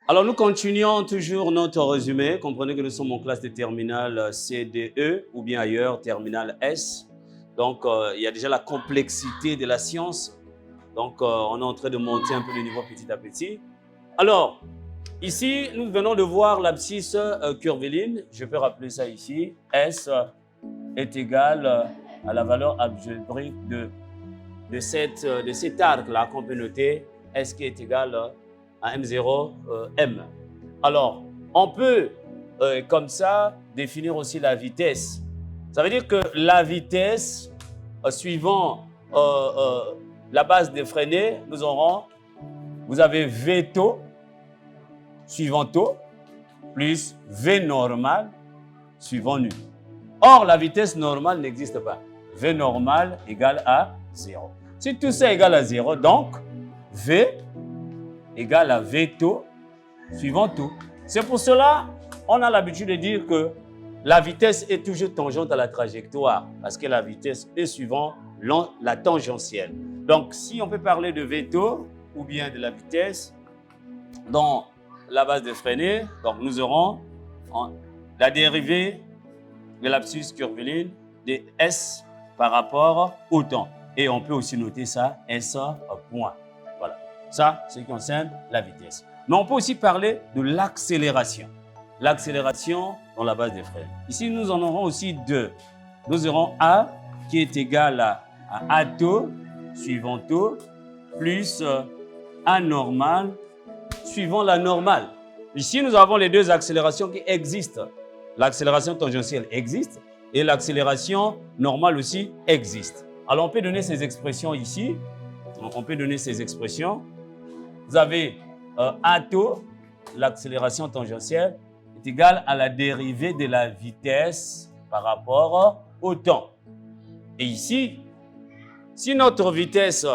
Alors, nous continuons toujours notre résumé. Comprenez que nous sommes en classe de terminale CDE ou bien ailleurs, terminale S. Donc, il y a déjà la complexité de la science. Donc, on est en train de monter un peu le niveau petit à petit. Alors, ici, nous venons de voir l'abscisse curviline. Je peux rappeler ça ici. S est égal à la valeur algébrique de cet arc-là qu'on peut noter. S qui est égal à M0, M. Alors, on peut, comme ça, définir aussi la vitesse. Ça veut dire que la vitesse, suivant la base des freinés, nous aurons, vous avez V taux, suivant taux, plus V normal, suivant nu. Or, la vitesse normale n'existe pas. V normal égale à 0. Si tout ça égale à 0, donc V égale à V taux suivant taux. C'est pour cela on a l'habitude de dire que la vitesse est toujours tangente à la trajectoire parce que la vitesse est suivant la tangentielle. Donc, si on peut parler de V taux ou bien de la vitesse dans la base de freinée, donc nous aurons la dérivée de l'abscisse curviline de S par rapport au temps. Et on peut aussi noter ça, S point. Voilà. Ça, c'est ce qui concerne la vitesse. Mais on peut aussi parler de l'accélération. L'accélération dans la base des freins. Ici, nous en aurons aussi deux. Nous aurons A qui est égal à A taux suivant taux plus A normal suivant la normale. Ici, nous avons les deux accélérations qui existent. L'accélération tangentielle existe et l'accélération normale aussi existe. Alors, on peut donner ces expressions ici. Donc, on peut donner ces expressions. Vous avez A taux, l'accélération tangentielle, est égale à la dérivée de la vitesse par rapport au temps. Et ici, si notre vitesse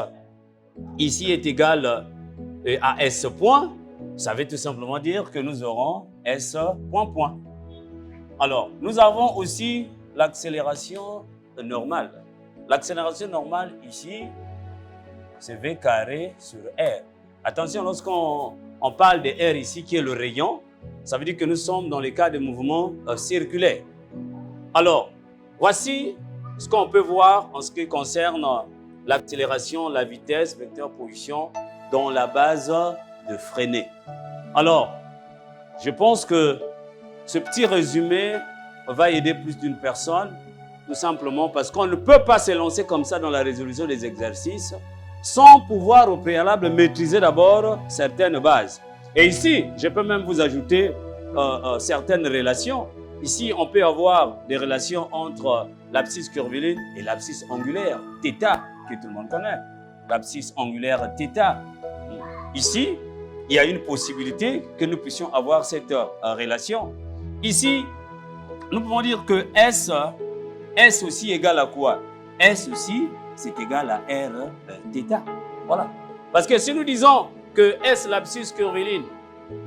ici est égale à S point, ça veut tout simplement dire que nous aurons S point point. Alors, nous avons aussi l'accélération normale. L'accélération normale ici, c'est V carré sur R. Attention, lorsqu'on parle de R ici, qui est le rayon, ça veut dire que nous sommes dans le cas de mouvements circulaires. Alors, voici ce qu'on peut voir en ce qui concerne l'accélération, la vitesse, vecteur position dans la base de freinée. Alors, je pense que ce petit résumé va aider plus d'une personne, tout simplement parce qu'on ne peut pas se lancer comme ça dans la résolution des exercices sans pouvoir au préalable maîtriser d'abord certaines bases. Et ici, je peux même vous ajouter certaines relations. Ici, on peut avoir des relations entre l'abscisse curviline et l'abscisse angulaire, θ, que tout le monde connaît. L'abscisse angulaire θ. Ici, il y a une possibilité que nous puissions avoir cette relation. Ici, nous pouvons dire que S aussi égale à quoi? S aussi, c'est égal à R θ. Voilà. Parce que si nous disons que S, l'abscisse curviline,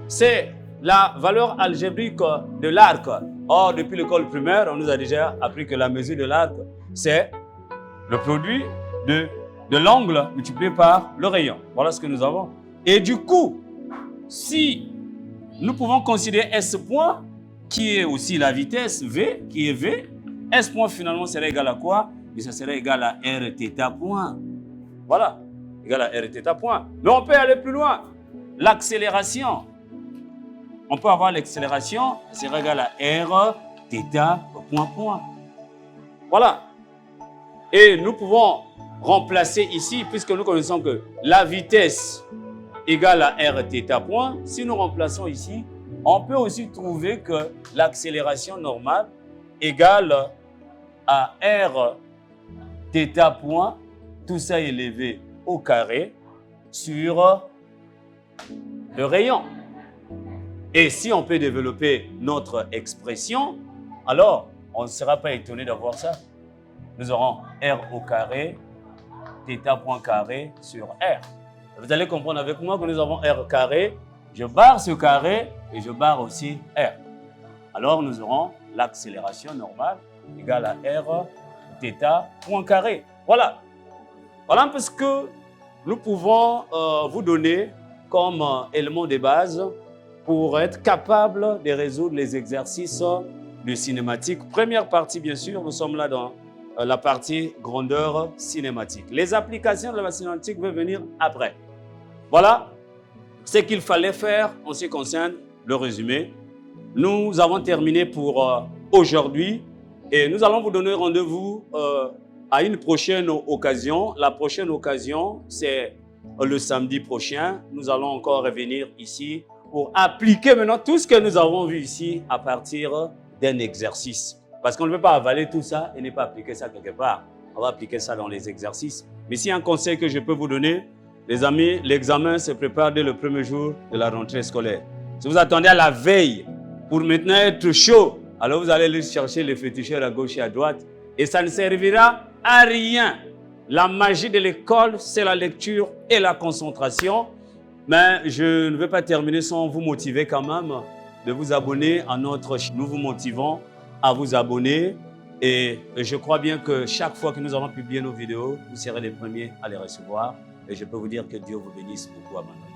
c'est la valeur algébrique de l'arc. Or, depuis l'école primaire, on nous a déjà appris que la mesure de l'arc, c'est le produit de l'angle multiplié par le rayon. Voilà ce que nous avons. Et du coup, si nous pouvons considérer S point, qui est aussi la vitesse V, qui est V, S point finalement serait égal à quoi? Et ça serait égal à R θ point. Voilà, égal à R θ point. Mais on peut aller plus loin. L'accélération, on peut avoir l'accélération, c'est égal à R θ point point. Voilà. Et nous pouvons remplacer ici, puisque nous connaissons que la vitesse égale à R θ point. Si nous remplaçons ici, on peut aussi trouver que l'accélération normale égale à R θ point, tout ça élevé au carré sur le rayon. Et si on peut développer notre expression, alors on ne sera pas étonné d'avoir ça. Nous aurons R au carré, θ point carré sur R. Vous allez comprendre avec moi que nous avons R carré, je barre ce carré et je barre aussi R. Alors nous aurons l'accélération normale égale à R θ point carré. Voilà. Voilà un peu ce que nous pouvons vous donner comme élément de base pour être capable de résoudre les exercices de cinématique. Première partie, bien sûr, nous sommes là dans la partie grandeur cinématique. Les applications de la cinématique vont venir après. Voilà ce qu'il fallait faire en ce qui concerne le résumé. Nous avons terminé pour aujourd'hui et nous allons vous donner rendez-vous à une prochaine occasion. La prochaine occasion, c'est le samedi prochain. Nous allons encore revenir ici pour appliquer maintenant tout ce que nous avons vu ici à partir d'un exercice. Parce qu'on ne peut pas avaler tout ça et ne pas appliquer ça quelque part. On va appliquer ça dans les exercices. Mais s'il y a un conseil que je peux vous donner, les amis, l'examen se prépare dès le premier jour de la rentrée scolaire. Si vous attendez à la veille pour maintenant être chaud, alors vous allez aller chercher les féticheurs à gauche et à droite et ça ne servira à rien. La magie de l'école, c'est la lecture et la concentration. Mais je ne vais pas terminer sans vous motiver quand même de vous abonner à notre chaîne. Nous vous motivons à vous abonner et je crois bien que chaque fois que nous allons publier nos vidéos, vous serez les premiers à les recevoir et je peux vous dire que Dieu vous bénisse beaucoup abondamment.